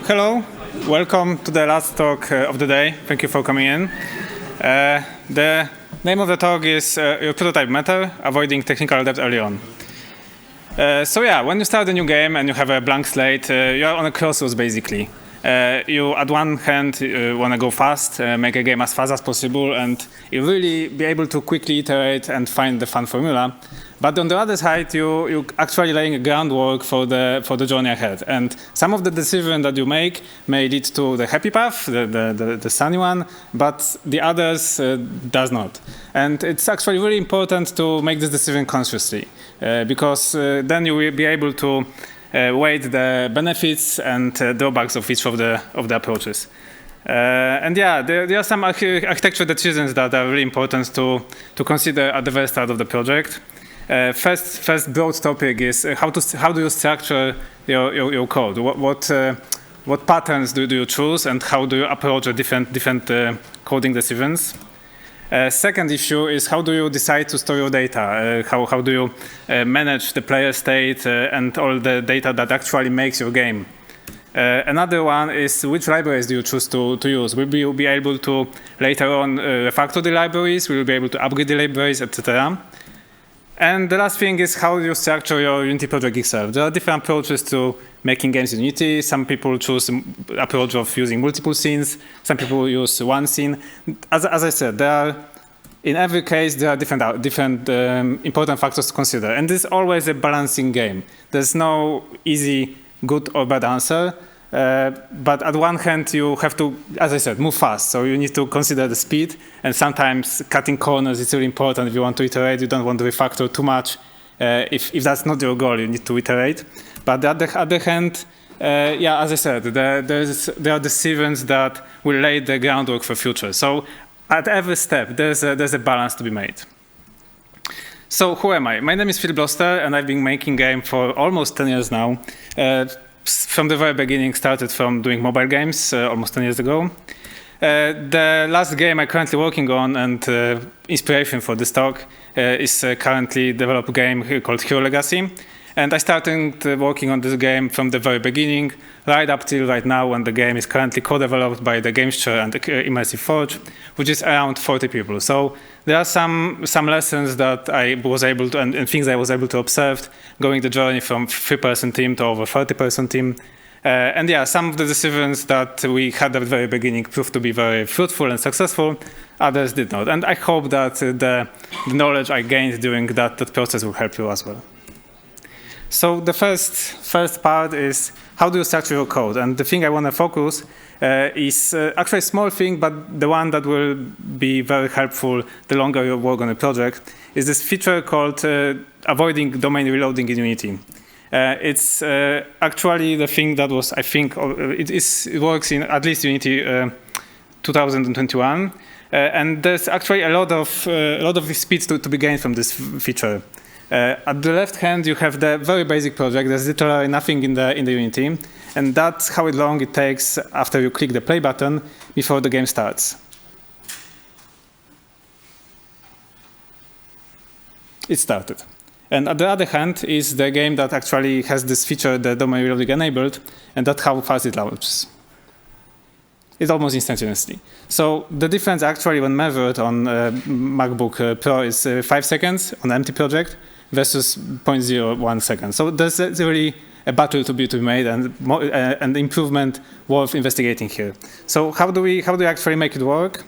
Hello, welcome to the last talk of the day. Thank you for coming in. The name of the talk is Your Prototype Matter, Avoiding Technical Debt Early On. When you start a new game and you have a blank slate, you are on a crossroads basically. You, at one hand, want to go fast, make a game as fast as possible, and you really be able to quickly iterate and find the fun formula. But on the other side, you actually laying a groundwork for the journey ahead. And some of the decisions that you make may lead to the happy path, the sunny one, but the others does not. And it's actually really important to make this decision consciously, because then you will be able to weigh the benefits and drawbacks of each of the approaches. There are some architecture decisions that are really important to consider at the very start of the project. First broad topic is how do you structure your code? What patterns do you choose, and how do you approach different coding decisions? Second issue is how do you decide to store your data? How do you manage the player state and all the data that actually makes your game? Another one is which libraries do you choose to use? Will you be able to later on refactor the libraries? Will you be able to upgrade the libraries, etc.? And the last thing is how you structure your Unity project itself. There are different approaches to making games in Unity. Some people choose the approach of using multiple scenes. Some people use one scene. As I said, in every case, there are different important factors to consider. And this is always a balancing game. There's no easy good or bad answer. But at one hand, you have to, as I said, move fast. So you need to consider the speed. And sometimes cutting corners is really important. If you want to iterate, you don't want to refactor too much. If that's not your goal, you need to iterate. But on the other hand, as I said, there are decisions that will lay the groundwork for future. So at every step, there's a balance to be made. So who am I? My name is Filip Loster, and I've been making games for almost 10 years now. From the very beginning, started from doing mobile games almost 10 years ago. The last game I'm currently working on, and inspiration for this talk, is a currently developed game called Hero Legacy. And I started working on this game from the very beginning, right up till right now, when the game is currently co-developed by the Games Chair and Immersive Forge, which is around 40 people. So there are some lessons that I was able to, and things I was able to observe, going the journey from 3-person team to over 30-person team. Some of the decisions that we had at the very beginning proved to be very fruitful and successful. Others did not. And I hope that the knowledge I gained during that process will help you as well. So the first part is how do you structure your code? And the thing I want to focus is actually a small thing, but the one that will be very helpful the longer you work on a project, is this feature called avoiding domain reloading in Unity. It's actually the thing that was, I think, it works in at least Unity 2021. And there's actually a lot of speed to be gained from this feature. At the left hand, you have the very basic project. There's literally nothing in the Unity, and that's how long it takes after you click the play button before the game starts. It started. And at the other hand is the game that actually has this feature, the domain reloading enabled, and that's how fast it launches. It's almost instantaneously. So the difference actually when measured on MacBook Pro is 5 seconds on an empty project versus 0.01 seconds. So there's really a battle to be made, and improvement worth investigating here. So how do we actually make it work?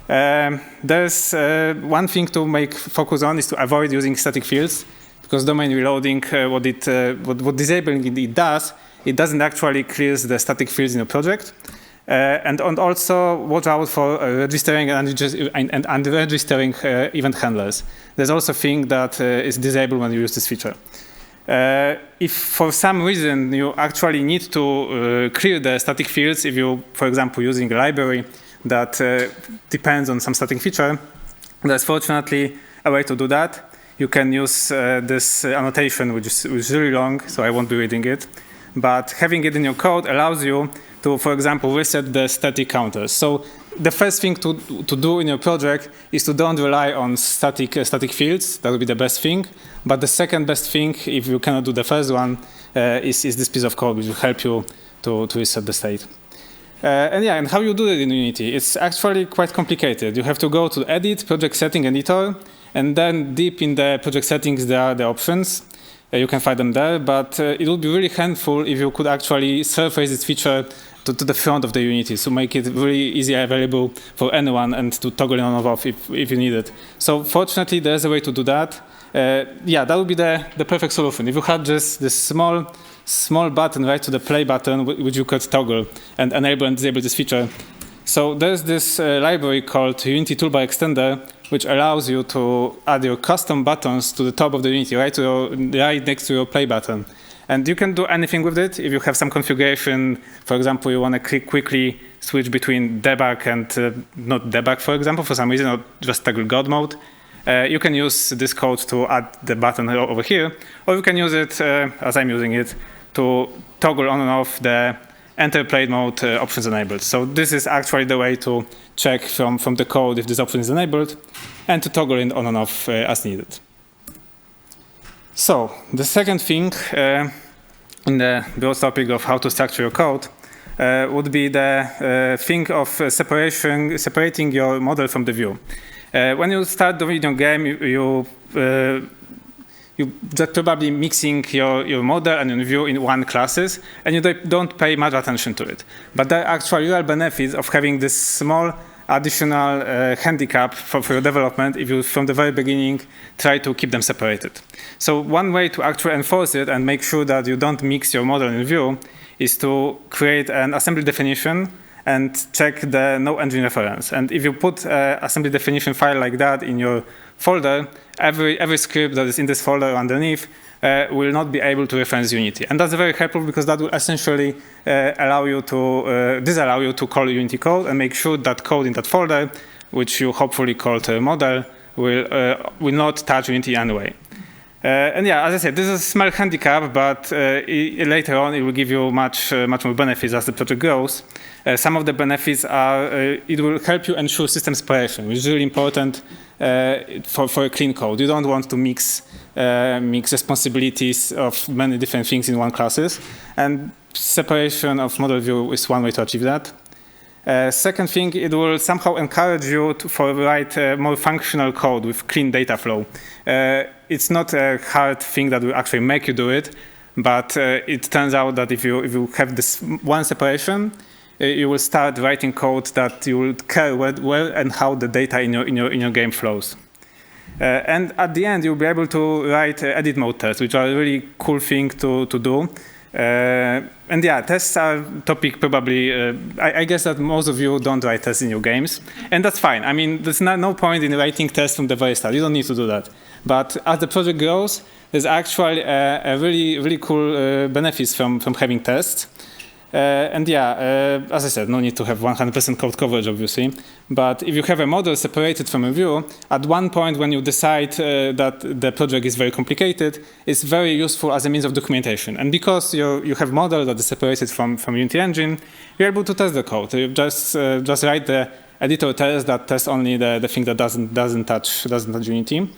There's one thing to focus on is to avoid using static fields, because domain reloading, what disabling it does, it doesn't actually clear the static fields in your project. And also watch out for registering and unregistering event handlers. There's also a thing that is disabled when you use this feature. If for some reason you actually need to clear the static fields, if you, for example, using a library that depends on some static feature, there's fortunately a way to do that. You can use this annotation, which is really long, so I won't be reading it. But having it in your code allows you to, for example, reset the static counters. So the first thing to do in your project is to don't rely on static fields. That would be the best thing. But the second best thing, if you cannot do the first one, is this piece of code which will help you to reset the state. And how you do it in Unity? It's actually quite complicated. You have to go to Edit, Project Setting, Editor, and then deep in the project settings there are the options. You can find them there, but it would be really helpful if you could actually surface this feature to the front of the Unity, so make it really easily available for anyone and to toggle it on or off if you need it. So fortunately, there's a way to do that. That would be the perfect solution. If you had just this small button right to the play button, which you could toggle and enable and disable this feature. So there's this library called Unity Toolbar Extender, which allows you to add your custom buttons to the top of the Unity, right next to your play button. And you can do anything with it. If you have some configuration, for example, you want to quickly switch between debug and not debug, for example, for some reason, or just toggle God mode, you can use this code to add the button over here, or you can use it, as I'm using it, to toggle on and off the enter play mode options enabled. So this is actually the way to check from the code if this option is enabled, and to toggle it on and off as needed. So the second thing in the broad topic of how to structure your code would be the thing of separating your model from the view. When you start doing your game, you just probably mixing your model and your view in one classes, and you don't pay much attention to it. But there are actually real benefits of having this small additional handicap for your development if you, from the very beginning, try to keep them separated. So one way to actually enforce it and make sure that you don't mix your model and view is to create an assembly definition and check the no engine reference. And if you put an assembly definition file like that in your folder, every script that is in this folder underneath will not be able to reference Unity. And that's very helpful because that will essentially disallow you to call Unity code and make sure that code in that folder, which you hopefully called model, will not touch Unity anyway. As I said, this is a small handicap, but later on it will give you much more benefits as the project grows. Some of the benefits are it will help you ensure system separation, which is really important for a clean code. You don't want to mix responsibilities of many different things in one classes, and separation of model view is one way to achieve that. Second thing, it will somehow encourage you to write more functional code with clean data flow. It's not a hard thing that will actually make you do it, but it turns out that if you have this one separation, you will start writing code that you will care where and how the data in your game flows. And at the end, you'll be able to write edit mode tests, which are a really cool thing to do. Tests are a topic probably, I guess that most of you don't write tests in your games, and that's fine. I mean, there's no point in writing tests from the very start. You don't need to do that. But as the project grows, there's actually a really cool benefits from having tests. As I said, no need to have 100% code coverage, obviously. But if you have a model separated from a view, at one point when you decide that the project is very complicated, it's very useful as a means of documentation. And because you have model that is separated from Unity engine, you're able to test the code. You just write the editor test that tests only the thing that doesn't touch Unity.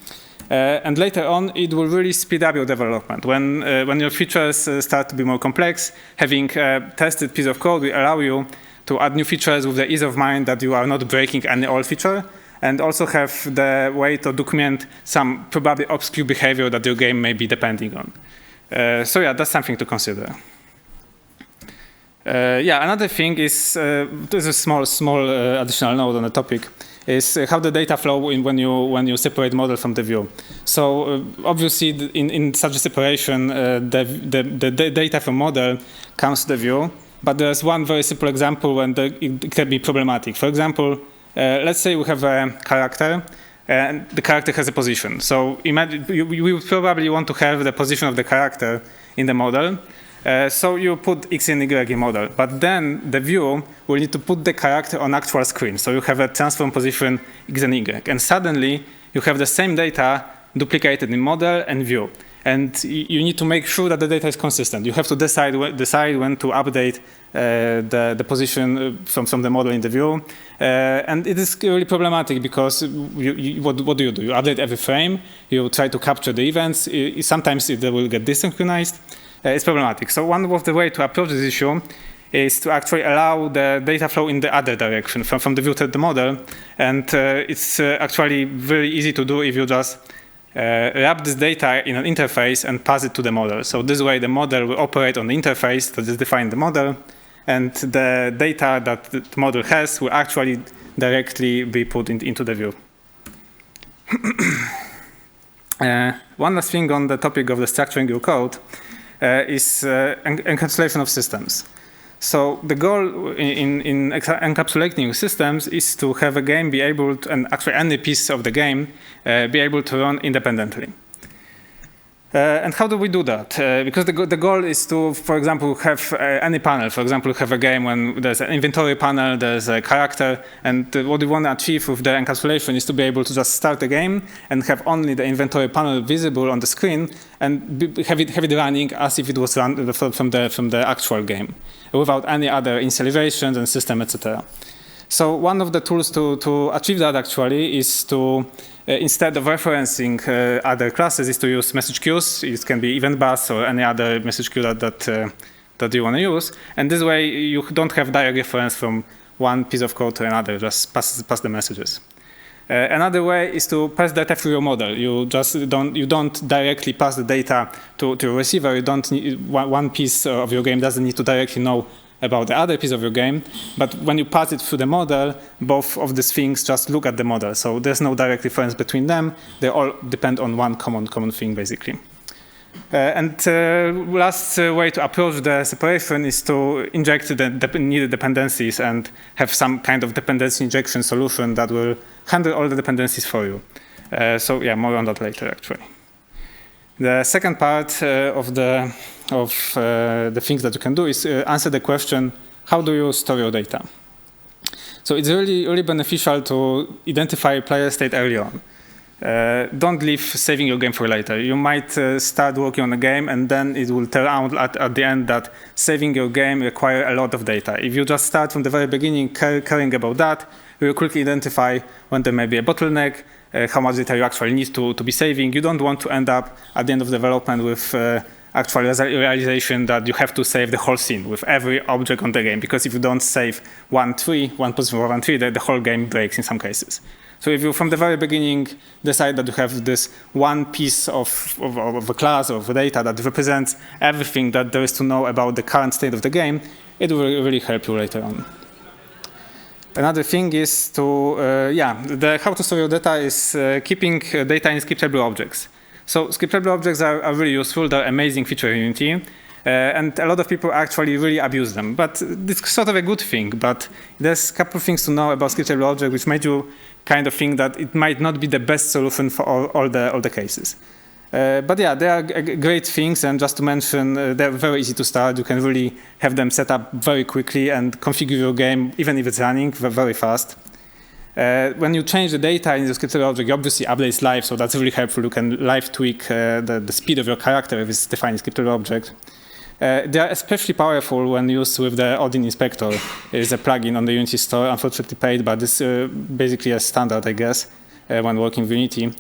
And later on, it will really speed up your development. When your features start to be more complex, having a tested piece of code will allow you to add new features with the ease of mind that you are not breaking any old feature, and also have the way to document some probably obscure behavior that your game may be depending on. That's something to consider. Another thing is, there's a small additional note on the topic, is how the data flow when you separate model from the view. So obviously in such a separation, the data from model comes to the view, but there's one very simple example when it can be problematic. For example, let's say we have a character, and the character has a position. So imagine we would probably want to have the position of the character in the model. So you put X and Y in model, but then the view will need to put the character on actual screen. So you have a transform position X and Y, and suddenly you have the same data duplicated in model and view. And you need to make sure that the data is consistent. You have to decide when to update the position from the model in the view. And it is really problematic because what do? You update every frame, you try to capture the events, sometimes it will get desynchronized. It's problematic. So one of the ways to approach this issue is to actually allow the data flow in the other direction, from the view to the model. And it's actually very easy to do if you just wrap this data in an interface and pass it to the model. So this way the model will operate on the interface that is defined in the model, and the data that the model has will actually directly be put into the view. One last thing on the topic of the structuring your code is encapsulation of systems. So the goal in encapsulating systems is to have a game be able to, and actually any piece of the game, be able to run independently. And how do we do that? Because the goal is to, for example, have any panel. For example, have a game when there's an inventory panel, there's a character, and what we want to achieve with the encapsulation is to be able to just start the game and have only the inventory panel visible on the screen and have it running as if it was run from the actual game, without any other initializations and system, etc. So one of the tools to achieve that actually is to, instead of referencing other classes, is to use message queues. It can be event bus or any other message queue that you want to use. And this way you don't have direct reference from one piece of code to another, just pass the messages. Another way is to pass data through your model. You don't directly pass the data to your receiver. You don't need, one piece of your game doesn't need to directly know about the other piece of your game, but when you pass it through the model, both of these things just look at the model. So there's no direct reference between them. They all depend on one common thing, basically. And last way to approach the separation is to inject the needed dependencies and have some kind of dependency injection solution that will handle all the dependencies for you. So yeah, more on that later, actually. The second part of the things that you can do is answer the question, how do you store your data? So it's really beneficial to identify player state early on. Don't leave saving your game for later. You might start working on a game and then it will turn out at the end that saving your game requires a lot of data. If you just start from the very beginning caring about that, you will quickly identify when there may be a bottleneck, how much data you actually need to be saving. You don't want to end up at the end of development with actual realization that you have to save the whole scene with every object on the game, because if you don't save one position for one tree, the whole game breaks in some cases. So if you from the very beginning decide that you have this one piece of a class of data that represents everything that there is to know about the current state of the game, it will really help you later on. Another thing is to, how to store your data is keeping data in scriptable objects. So scriptable objects are really useful. They're amazing feature in Unity. And a lot of people actually really abuse them. But it's sort of a good thing. But there's a couple of things to know about scriptable objects which made you kind of think that it might not be the best solution for all the cases. But yeah, they are great things, and just to mention, they're very easy to start. You can really have them set up very quickly and configure your game, even if it's running, very fast. When you change the data in the scriptable object, you obviously updates live, so that's really helpful. You can live tweak the speed of your character if it's defined in scriptable object. They are especially powerful when used with the Odin Inspector. It's a plugin on the Unity store, unfortunately paid, but it's basically a standard, I guess, when working with Unity.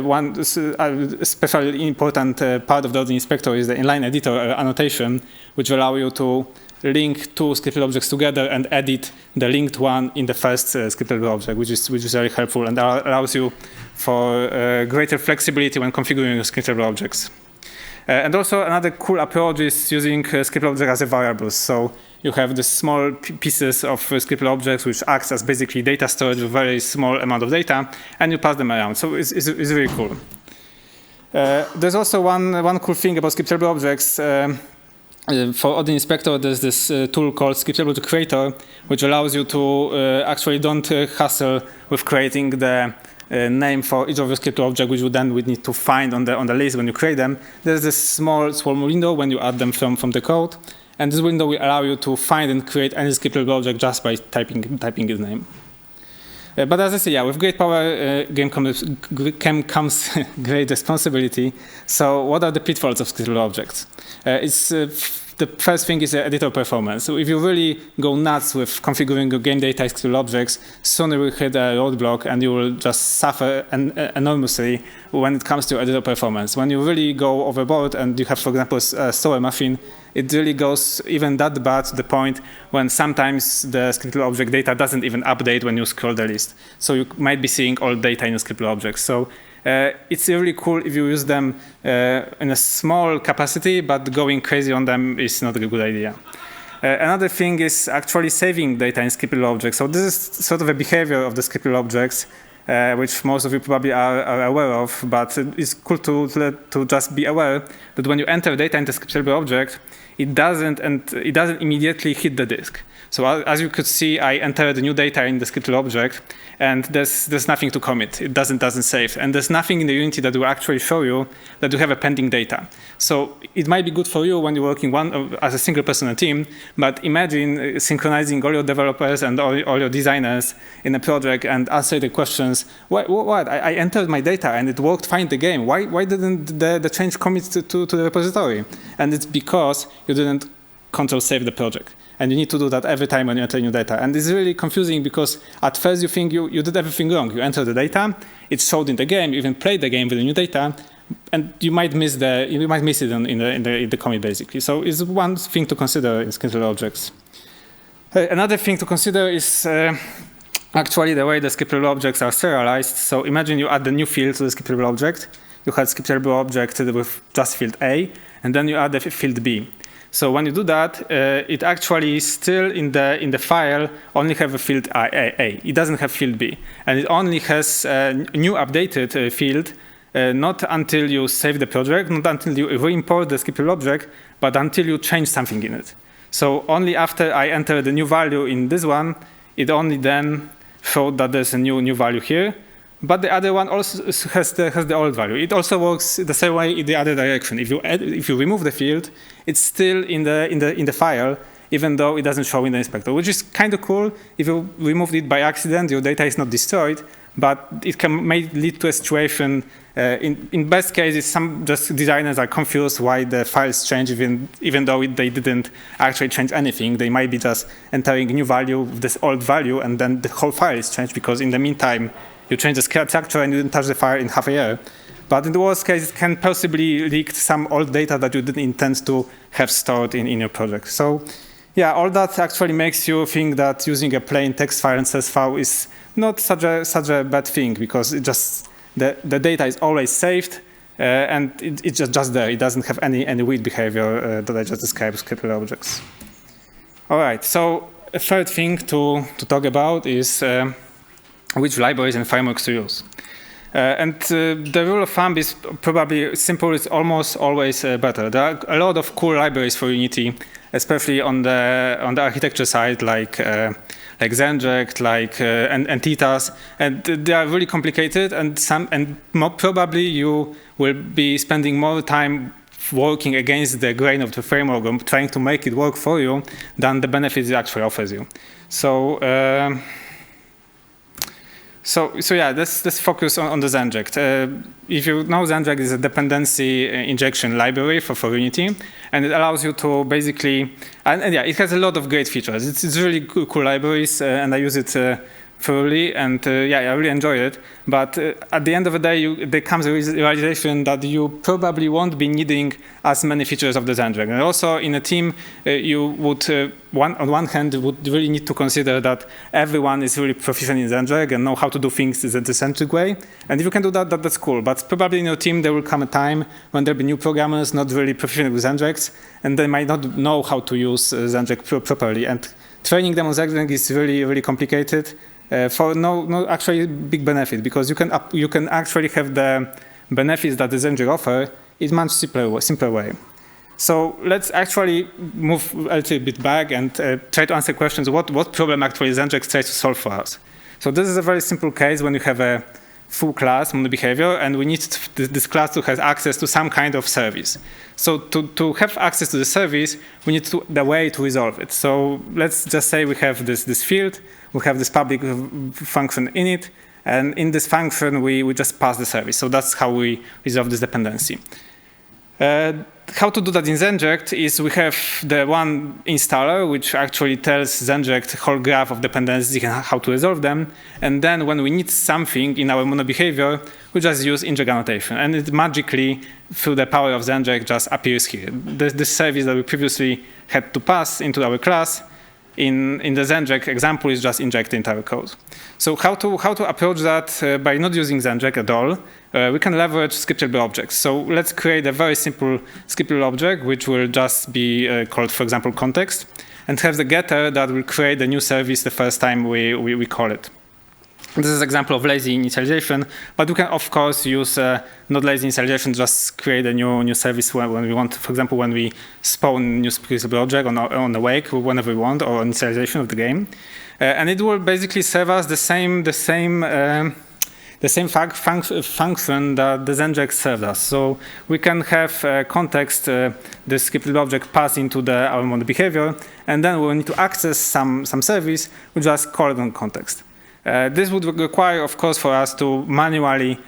One especially important part of the Odin Inspector is the inline editor annotation, which allow you to link two scriptable objects together and edit the linked one in the first scriptable object, which is very helpful and allows you for greater flexibility when configuring your scriptable objects. And also another cool approach is using scriptable objects as a variables. So you have the small pieces of scriptable objects which acts as basically data storage with a very small amount of data, and you pass them around. So it's really cool. There's also one cool thing about scriptable objects. For Odin Inspector, there's this tool called Scriptable Object Creator, which allows you to actually don't hassle with creating the name for each of your scriptable object, which you then would need to find on the list when you create them. There's this small window when you add them from the code, and this window will allow you to find and create any scriptable object just by typing its name. But as I say, yeah, with great power comes great responsibility. So what are the pitfalls of scriptable objects? It's the first thing is editor performance. So if you really go nuts with configuring your game data SQL objects, soon you will hit a roadblock and you will just suffer enormously when it comes to editor performance. When you really go overboard and you have, for example, a slower machine, it really goes even that bad to the point when sometimes the scriptable object data doesn't even update when you scroll the list. So you might be seeing all data in your scriptable objects. So it's really cool if you use them in a small capacity, but going crazy on them is not a good idea. Another thing is actually saving data in scriptable objects. So this is sort of a behavior of the scriptable objects, which most of you probably are aware of, but it's cool to just be aware that when you enter data into a scriptable object, it doesn't immediately hit the disk. So as you could see, I entered the new data in the scriptable object, and there's nothing to commit. It doesn't save, and there's nothing in the Unity that will actually show you that you have a pending data. So it might be good for you when you're working as a single person on a team, but imagine synchronizing all your developers and all your designers in a project and answer the questions. What? I entered my data and it worked fine the game. Why didn't the change commit to the repository? And it's because you didn't control save the project. And you need to do that every time when you enter new data. And it's really confusing because at first you think you did everything wrong. You enter the data, it's showed in the game, you even played the game with the new data, and you might miss it in the commit basically. So it's one thing to consider in scriptable objects. Another thing to consider is actually the way the scriptable objects are serialized. So imagine you add a new field to the scriptable object. You had scriptable object with just field A, and then you add the field B. So when you do that, it actually still in the file only have a field A. It doesn't have field B, and it only has a new updated field. Not until you save the project, not until you re-import the scriptable object, but until you change something in it. So only after I enter the new value in this one, it only then showed that there's a new value here. But the other one also has the old value. It also works the same way in the other direction. If you remove the field, it's still in the file, even though it doesn't show in the inspector, which is kind of cool. If you removed it by accident, your data is not destroyed, but it may lead to a situation. In best cases, some just designers are confused why the files change, even though they didn't actually change anything. They might be just entering a new value with this old value, and then the whole file is changed because in the meantime, you change the structure and you didn't touch the file in half a year. But in the worst case, it can possibly leak some old data that you didn't intend to have stored in your project. So yeah, all that actually makes you think that using a plain text file and CSV file is not such a bad thing, because it just the data is always saved and it's just there. It doesn't have any weird behavior that I just described with scriptable objects. All right, so a third thing to talk about is which libraries and frameworks to use. The rule of thumb is probably simple. It's almost always better. There are a lot of cool libraries for Unity, especially on the architecture side, like Zenject, and Titas, and they are really complicated. And more probably you will be spending more time working against the grain of the framework or trying to make it work for you than the benefits it actually offers you. So yeah, let's focus on the Zenject. If you know, Zenject is a dependency injection library for Unity, and it allows you to basically, and yeah, it has a lot of great features. It's really cool libraries, and I use it thoroughly, and yeah, I really enjoy it. But at the end of the day, there comes a realization that you probably won't be needing as many features of the Zenject. And also in a team, you would, on one hand, would really need to consider that everyone is really proficient in Zenject and know how to do things in the Zenject way. And if you can do that, that's cool. But probably in your team, there will come a time when there'll be new programmers not really proficient with Zenject, and they might not know how to use Zenject properly. And training them on Zenject is really, really complicated. For no actually big benefit, because you can actually have the benefits that the Zenject offer in much simpler way. So let's actually move a little bit back and try to answer questions. What problem actually Zenject tries to solve for us? So this is a very simple case when you have a full class on the behavior, and we need this class to have access to some kind of service. So to have access to the service, we need the way to resolve it. So let's just say we have this field, we have this public function in it, and in this function we just pass the service. So that's how we resolve this dependency. How to do that in Zenject is we have the one installer, which actually tells Zenject whole graph of dependencies and how to resolve them. And then when we need something in our mono behavior, we just use inject annotation. And it magically, through the power of Zenject, just appears here. This service that we previously had to pass into our class in the Zenject example is just inject the entire code. So how to approach that by not using Zenject at all? We can leverage scriptable objects. So let's create a very simple scriptable object, which will just be called, for example, context, and have the getter that will create a new service the first time we call it. This is an example of lazy initialization, but we can, of course, use not lazy initialization, just create a new service when we want, for example, when we spawn a new scriptable object on the wake, whenever we want, or initialization of the game. And it will basically serve us the same function that the Zenject served us. So we can have context, the scriptable object pass into our mono behavior, and then when we need to access some service, we just call it on context. This would require, of course, for us to manually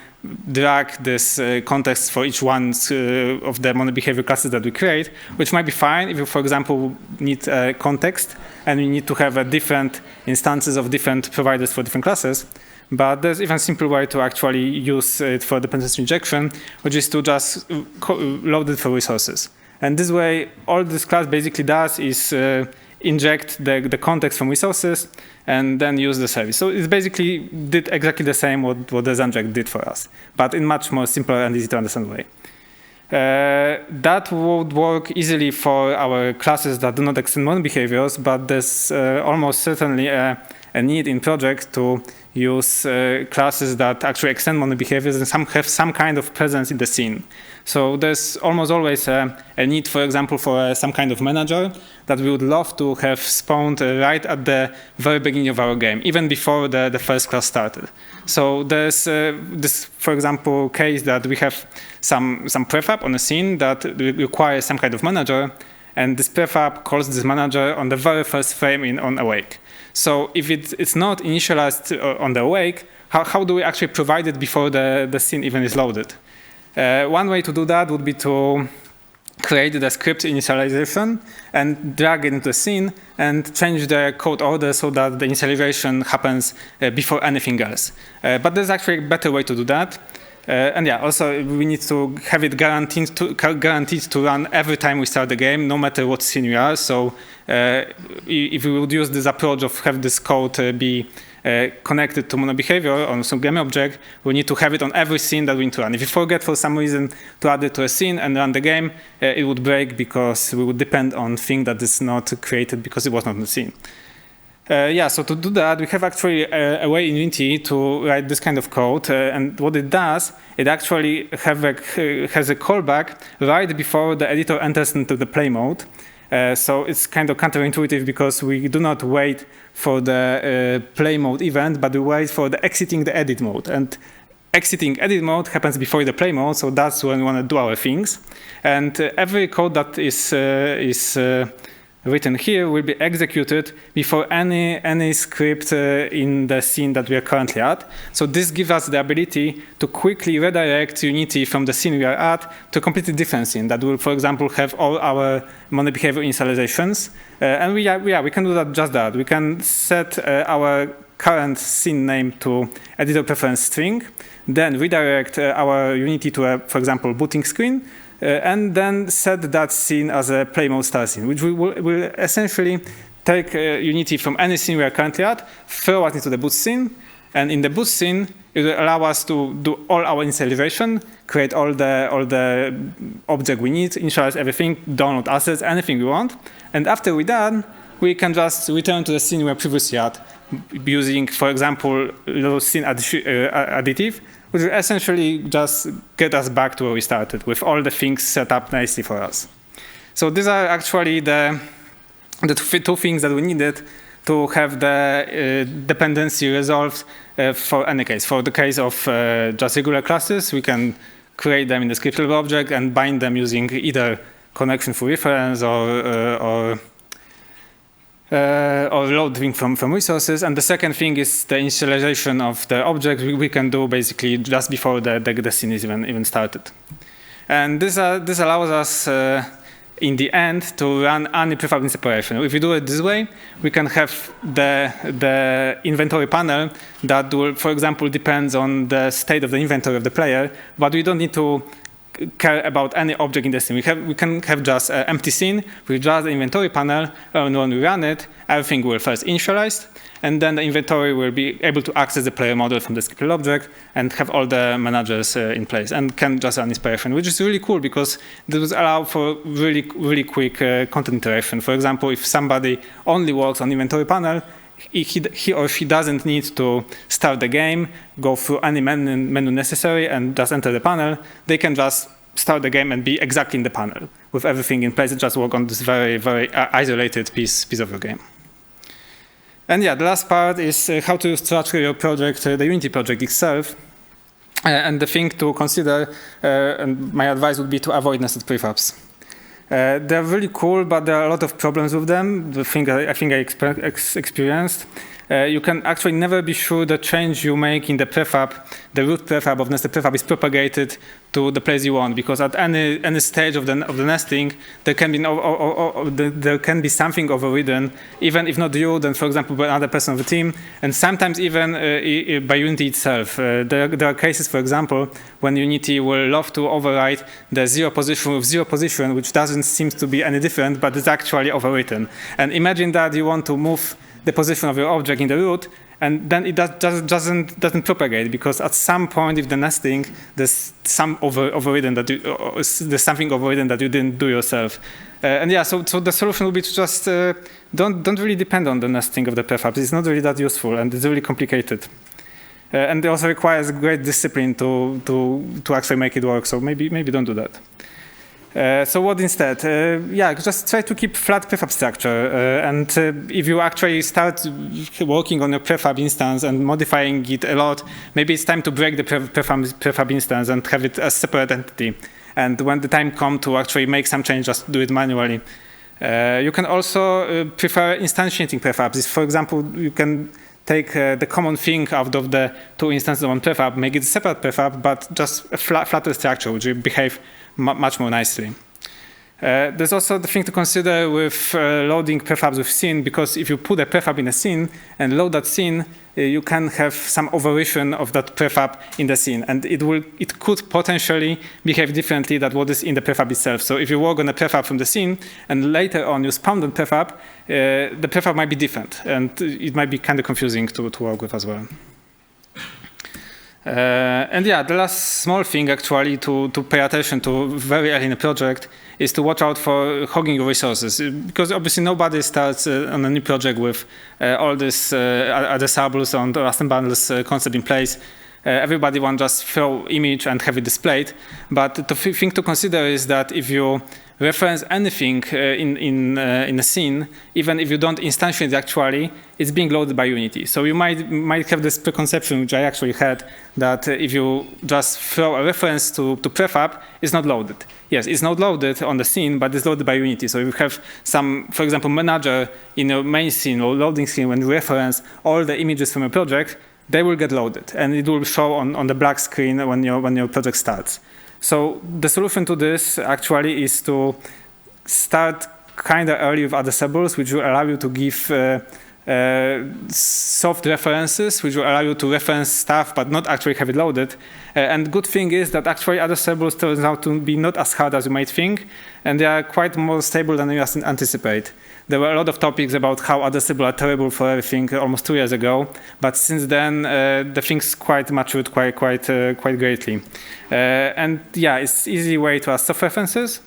drag this context for each one of the mono behavior classes that we create, which might be fine if you, for example, need context and we need to have different instances of different providers for different classes. But there's even a simple way to actually use it for dependency injection, which is to just load it for resources. And this way, all this class basically does is inject the context from resources and then use the service. So it basically did exactly the same what the Zenject did for us, but in much more simpler and easy to understand way. That would work easily for our classes that do not extend mono behaviors, but there's almost certainly a need in project to use classes that actually extend mono behaviors and have some kind of presence in the scene. So there's almost always a need, for example, for some kind of manager that we would love to have spawned right at the very beginning of our game, even before the first class started. So there's this, for example, case that we have some prefab on a scene that requires some kind of manager, and this prefab calls this manager on the very first frame on awake. So if it's not initialized on the awake, how do we actually provide it before the scene even is loaded? One way to do that would be to create the script initialization and drag it into the scene and change the code order so that the initialization happens before anything else. But there's actually a better way to do that. And yeah, also we need to have it guaranteed to run every time we start the game, no matter what scene we are. So if we would use this approach of have this code be connected to mono behavior on some game object, we need to have it on every scene that we need to run. If you forget for some reason to add it to a scene and run the game, it would break because we would depend on thing that is not created because it was not in the scene. So to do that, we have actually a way in Unity to write this kind of code. And what it does, it actually has a callback right before the editor enters into the play mode. So it's kind of counterintuitive because we do not wait for the play mode event, but we wait for the exiting the edit mode. And exiting edit mode happens before the play mode, so that's when we want to do our things. And every code that is written here will be executed before any script in the scene that we are currently at. So this gives us the ability to quickly redirect Unity from the scene we are at to a completely different scene that will, for example, have all our mono behavior initializations. And we can do that just that. We can set our current scene name to editor preference string, then redirect our Unity to, for example, booting screen, and then set that scene as a play mode start scene, which will essentially take Unity from any scene we are currently at, throw it into the boot scene, and in the boot scene, it will allow us to do all our initialization, create all the object we need, initialize everything, download assets, anything we want, and after we're done, we can just return to the scene we were previously at, using, for example, scene additive, which will essentially just get us back to where we started with all the things set up nicely for us. So these are actually the two things that we needed to have the dependency resolved for any case. For the case of just regular classes, we can create them in the scriptable object and bind them using either connection for reference or loading from resources. And the second thing is the initialization of the object we can do basically just before the scene is even started. And this allows us, in the end, to run any prefab in separation. If we do it this way, we can have the inventory panel that will, for example, depends on the state of the inventory of the player, but we don't need to care about any object in the scene. We can have just an empty scene with just the inventory panel, and when we run it, everything will first initialize, and then the inventory will be able to access the player model from the skippable object and have all the managers in place and can just run inspiration, which is really cool because this will allow for really quick content iteration. For example, if somebody only works on inventory panel, he or she doesn't need to start the game, go through any menu necessary, and just enter the panel. They can just start the game and be exactly in the panel with everything in place and just work on this very isolated piece of your game. And yeah, the last part is how to structure your project, the Unity project itself. And the thing to consider, and my advice would be to avoid nested prefabs. They're really cool, but there are a lot of problems with them. The thing I think I experienced. You can actually never be sure the change you make in the prefab, the root prefab of nested prefab, is propagated to the place you want, because at any stage of the nesting, there can be something overridden, even if not you, then for example by another person of the team, and sometimes even by Unity itself. There are cases, for example, when Unity will love to override the zero position with zero position, which doesn't seem to be any different, but it's actually overwritten. And imagine that you want to move the position of your object in the root, and then it doesn't propagate, because at some point, if the nesting, there's some overridden that there's something overridden that you didn't do yourself. And yeah, so the solution will be to just don't really depend on the nesting of the prefabs. It's not really that useful, and it's really complicated. And it also requires great discipline to actually make it work. So maybe don't do that. So what instead? Yeah, just try to keep flat prefab structure. And if you actually start working on your prefab instance and modifying it a lot, maybe it's time to break the prefab instance and have it as a separate entity. And when the time comes to actually make some change, just do it manually. You can also prefer instantiating prefabs. For example, you can take the common thing out of the two instances of one prefab, make it a separate prefab, but just a flatter structure, which will behave much more nicely. There's also the thing to consider with loading prefabs with scene, because if you put a prefab in a scene and load that scene, you can have some overvision of that prefab in the scene, and it could potentially behave differently than what is in the prefab itself. So if you work on a prefab from the scene and later on you spawn the prefab, the prefab might be different, and it might be kind of confusing to work with as well. And yeah, the last small thing actually to pay attention to very early in the project is to watch out for hogging your resources, because obviously nobody starts on a new project with all this other samples and Rust bundles concept in place. Everybody wants just throw image and have it displayed. But the thing to consider is that if you reference anything in a scene, even if you don't instantiate it actually, it's being loaded by Unity. So you might have this preconception, which I actually had, that if you just throw a reference to prefab, it's not loaded. Yes, it's not loaded on the scene, but it's loaded by Unity. So if you have some, for example, manager in your main scene or loading scene, when you reference all the images from your project, they will get loaded, and it will show on the black screen when your project starts. So the solution to this actually is to start kind of early with other samples, which will allow you to give soft references, which will allow you to reference stuff but not actually have it loaded. And the good thing is that actually other samples turns out to be not as hard as you might think, and they are quite more stable than you anticipate. There were a lot of topics about how other samples are terrible for everything almost 2 years ago, but since then the things quite matured quite greatly. And yeah, it's an easy way to add soft references.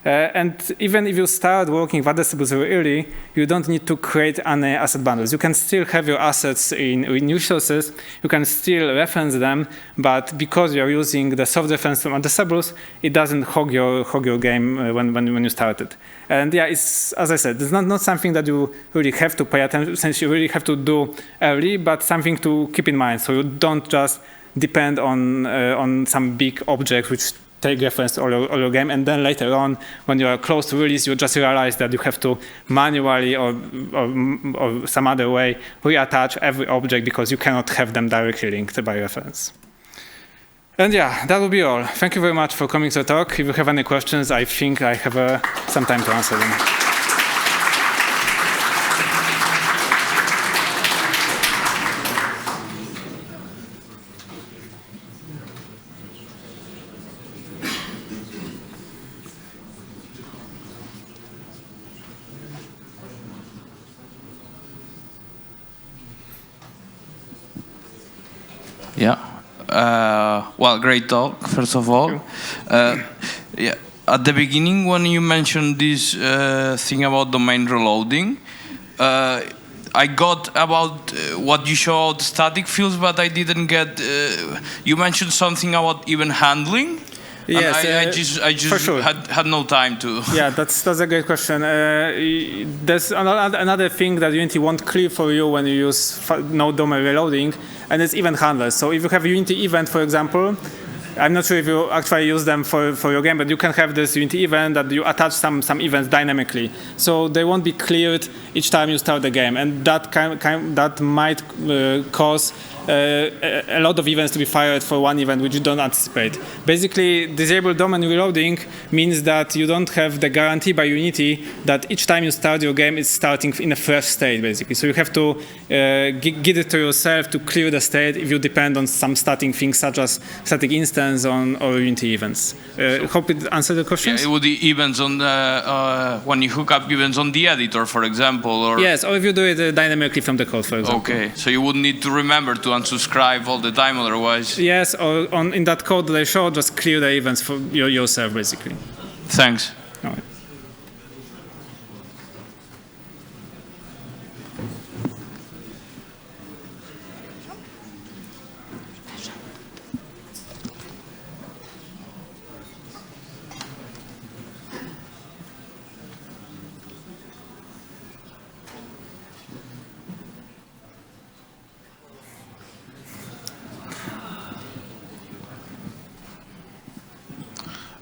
And even if you start working with other samples very early, you don't need to create any asset bundles. You can still have your assets in resources, you can still reference them, but because you're using the soft reference from other samples, it doesn't hog your game when you start it. And yeah, it's, as I said, it's not something that you really have to pay attention, you really have to do early, but something to keep in mind, so you don't just depend on some big object which take reference to all your game, and then later on, when you are close to release, you just realize that you have to manually or some other way reattach every object because you cannot have them directly linked by reference. And yeah, that will be all. Thank you very much for coming to the talk. If you have any questions, I think I have some time to answer them. Yeah. Well, great talk, first of all. Yeah. At the beginning, when you mentioned this thing about domain reloading, I got about what you showed static fields, but I didn't get. You mentioned something about event handling. Yes, I just for sure. had no time to. Yeah, that's a great question. There's another thing that Unity won't clear for you when you use no domain reloading, and it's event handlers. So if you have a Unity event, for example, I'm not sure if you actually use them for your game, but you can have this Unity event that you attach some events dynamically. So they won't be cleared each time you start the game, and that might cause a lot of events to be fired for one event which you don't anticipate. Basically, disable domain reloading means that you don't have the guarantee by Unity that each time you start your game, it's starting in a fresh state, basically. So you have to get it to yourself to clear the state if you depend on some static things such as static instance or Unity events. Hope it answered the question. Yeah, it would be events on the when you hook up events on the editor, for example, or yes, or if you do it dynamically from the code, for example. Okay, so you wouldn't need to remember to unsubscribe all the time, otherwise. Yes, or in that code that I showed, just clear the events for yourself, basically. Thanks. All right.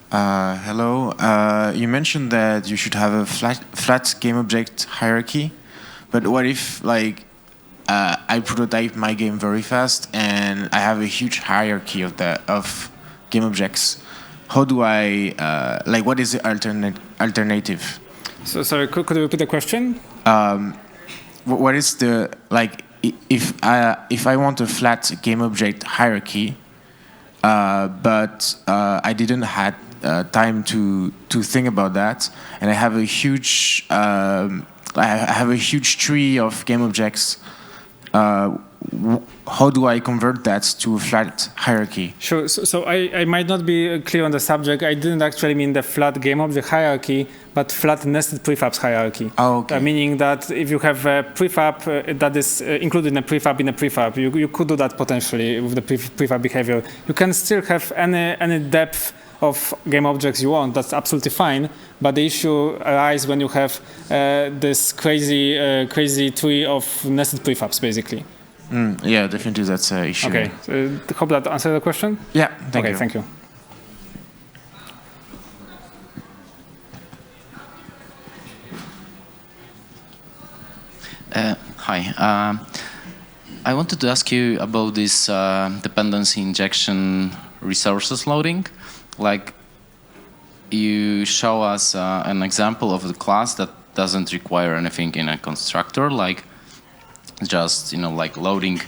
Hello. You mentioned that you should have a flat game object hierarchy, but what if I prototype my game very fast and I have a huge hierarchy of game objects? How do I what is the alternative? So sorry, could you repeat the question? What is the if I want a flat game object hierarchy, but I didn't have time to think about that, and I have a huge tree of game objects. How do I convert that to a flat hierarchy? Sure. So I might not be clear on the subject. I didn't actually mean the flat game object hierarchy, but flat nested prefabs hierarchy. Oh, okay. Meaning that if you have a prefab that is included in a prefab, you could do that potentially with the prefab behavior. You can still have any depth of game objects you want. That's absolutely fine. But the issue arises when you have this crazy tree of nested prefabs, basically. Yeah, definitely that's an issue. Okay. Hope that answered the question. Yeah. Thank you. Okay. Thank you. Hi. I wanted to ask you about this dependency injection resources loading. Like, you show us an example of the class that doesn't require anything in a constructor, like just loading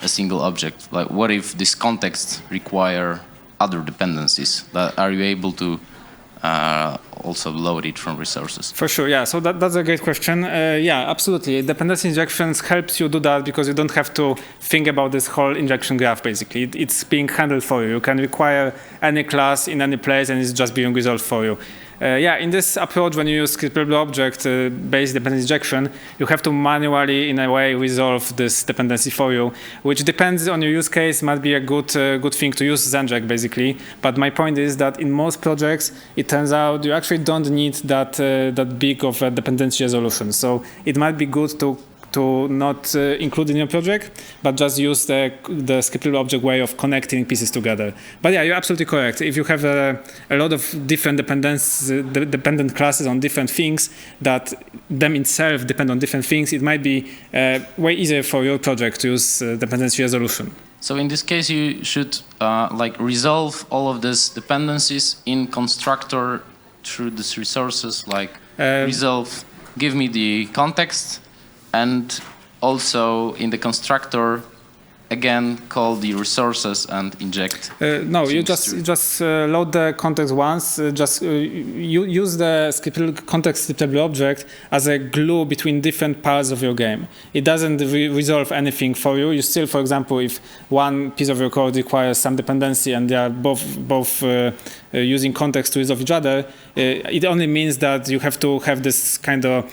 a single object. Like, what if this context require other dependencies? Are you able to also load it from resources? For sure, yeah. So that's a great question. Yeah, absolutely. Dependency injections helps you do that because you don't have to think about this whole injection graph, basically. It's being handled for you. You can require any class in any place and it's just being resolved for you. Yeah, in this approach, when you use scriptable object-based dependency injection, you have to manually, in a way, resolve this dependency for you, which depends on your use case. Might be a good thing to use Zenject, basically. But my point is that in most projects, it turns out you actually don't need that big of a dependency resolution. So it might be good to not include in your project, but just use the scriptable object way of connecting pieces together. But yeah, you're absolutely correct. If you have a lot of different dependent classes on different things that them itself depend on different things, it might be way easier for your project to use dependency resolution. So in this case, you should like resolve all of these dependencies in constructor through these resources, like resolve, give me the context, and also in the constructor, again, call the resources and inject. No, you just load the context once. You use the context scriptable object as a glue between different parts of your game. It doesn't resolve anything for you. You still, for example, if one piece of your code requires some dependency and they are both using context to resolve each other, it only means that you have to have this kind of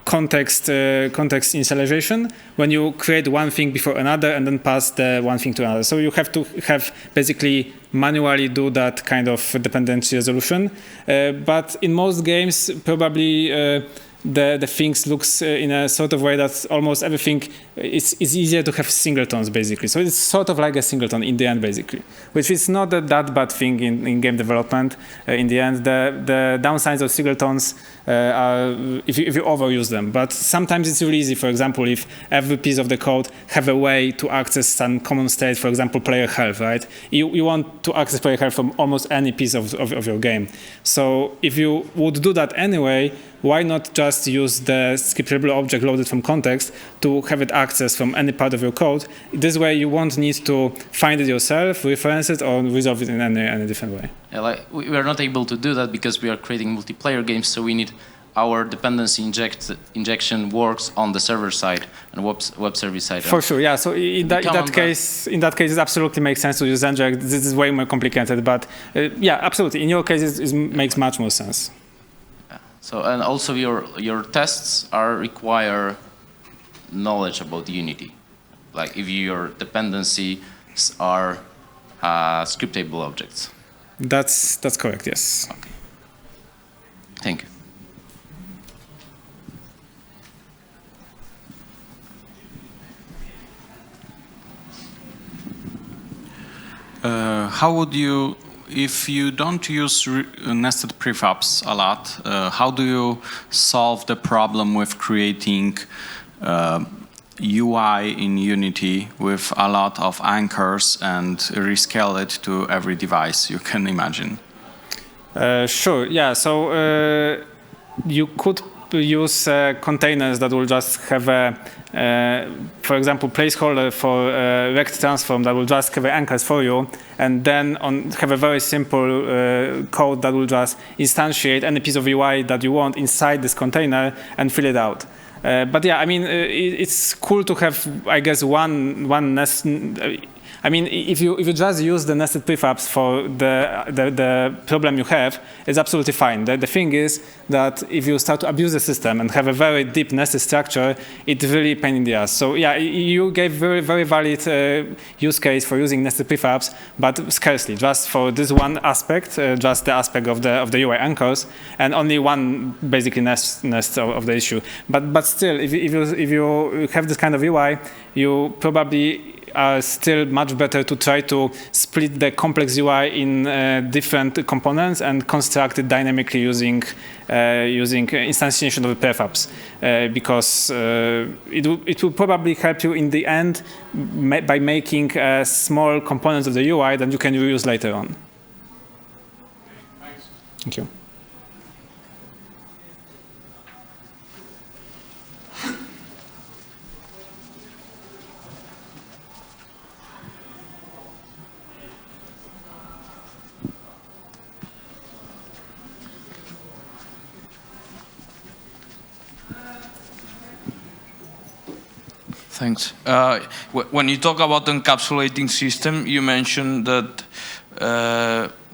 context initialization when you create one thing before another and then pass the one thing to another. So you have to have basically manually do that kind of dependency resolution. But in most games, probably the things looks in a sort of way that almost everything is easier to have singletons, basically. So it's sort of like a singleton in the end, basically, which is not that bad thing in game development. In the end, the downsides of singletons are if you overuse them. But sometimes it's really easy. For example, if every piece of the code have a way to access some common state, for example, player health, right? You want to access player health from almost any piece of your game. So if you would do that anyway, why not just use the scriptable object loaded from context to have it accessed from any part of your code? This way you won't need to find it yourself, reference it, or resolve it in any different way. Yeah, like we are not able to do that because we are creating multiplayer games, so we need our dependency injection works on the server side and web service side. For sure, yeah. So in that case, it absolutely makes sense to use Nginx. This is way more complicated, but yeah, absolutely. In your case, it makes much more sense. So, and also your tests require knowledge about Unity. Like if your dependencies are scriptable objects. That's correct, yes. Okay. Thank you. How would you, if you don't use nested prefabs a lot, how do you solve the problem with creating UI in Unity with a lot of anchors and rescale it to every device you can imagine? Sure, yeah. So you could use containers that will just have a, for example, placeholder for rect transform that will just have anchors for you, and then have a very simple code that will just instantiate any piece of UI that you want inside this container and fill it out. But yeah, I mean, it's cool to have, I guess, one nest. I mean, if you just use the nested prefabs for the problem you have, it's absolutely fine. The thing is that if you start to abuse the system and have a very deep nested structure, it's really a pain in the ass. So yeah, you gave very valid use case for using nested prefabs, but scarcely just for this one aspect, just the aspect of the UI anchors, and only one basically nest of the issue. But still, if you have this kind of UI, you probably are still much better to try to split the complex UI in different components and construct it dynamically using instantiation of the prefabs, because it will probably help you in the end by making small components of the UI that you can reuse later on. Thank you. Thanks. When you talk about the encapsulating system, you mentioned that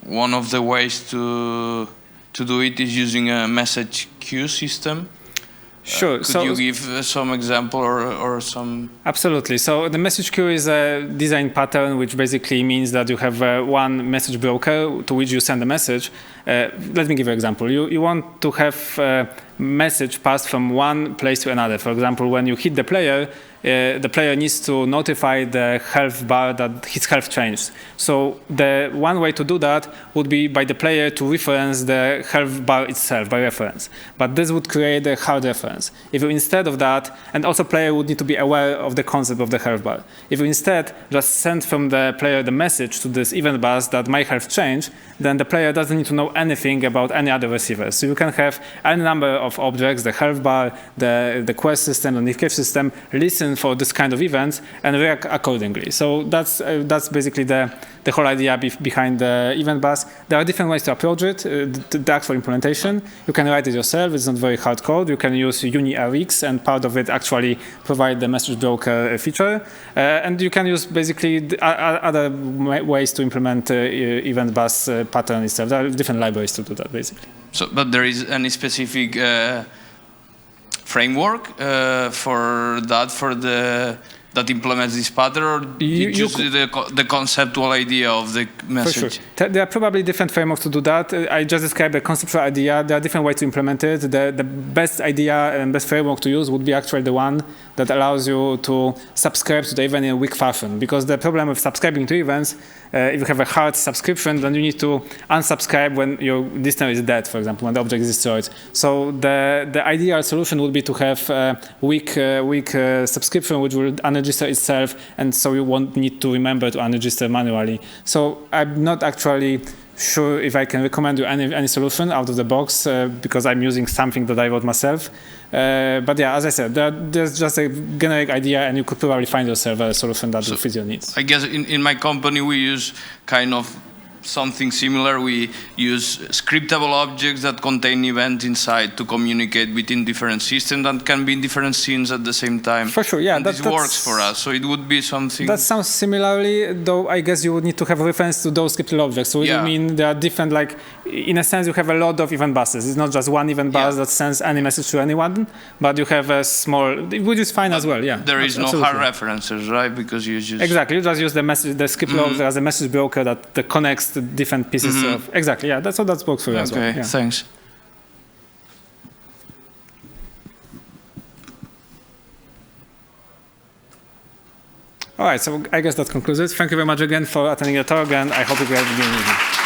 one of the ways to do it is using a message queue system. Sure. Could you give some example or some? Absolutely. So the message queue is a design pattern, which basically means that you have one message broker to which you send a message. Let me give you an example. You want to have message passed from one place to another. For example, when you hit the player needs to notify the health bar that his health changed. So the one way to do that would be by the player to reference the health bar itself by reference. But this would create a hard reference. If you instead of that, and also player would need to be aware of the concept of the health bar. If you instead just send from the player the message to this event bus that my health changed, then the player doesn't need to know anything about any other receiver. So you can have any number of objects, the health bar, the quest system, the notification system, listen for this kind of events and react accordingly. So that's basically the whole idea behind the event bus. There are different ways to approach it. The actual implementation, you can write it yourself. It's not very hard code. You can use UniRx, and part of it actually provide the message broker feature. And you can use basically other ways to implement event bus pattern itself. There are different libraries to do that, basically. So, but there is any specific framework for that implements this pattern, or just the conceptual idea of the message? For sure. There are probably different frameworks to do that. I just described the conceptual idea. There are different ways to implement it. The best idea and best framework to use would be actually the one that allows you to subscribe to the event in a weak fashion. Because the problem with subscribing to events, if you have a hard subscription, then you need to unsubscribe when your listener is dead, for example, when the object is destroyed. So the ideal solution would be to have a weak subscription, which will unregister itself, and so you won't need to remember to unregister manually. So I'm not actually sure if I can recommend you any solution out of the box because I'm using something that I wrote myself. But yeah, as I said, there's just a generic idea, and you could probably find yourself a solution that will fit your needs. I guess in my company we use kind of something similar. We use scriptable objects that contain events inside to communicate between different systems that can be in different scenes at the same time. For sure, yeah. And this works for us, so it would be something... That sounds similarly, though I guess you would need to have a reference to those scriptable objects. So you mean there are different, like, in a sense, you have a lot of event buses. It's not just one event bus that sends any message to anyone, but you have a small, which is fine as well, yeah. There is no hard references, right? Because you just... Exactly, you just use the scriptable object as a message broker that connects the different pieces of... Exactly, yeah, that's works for you as well. Okay, thanks. All right, so I guess that concludes it. Thank you very much again for attending the talk, and I hope you guys have been evening.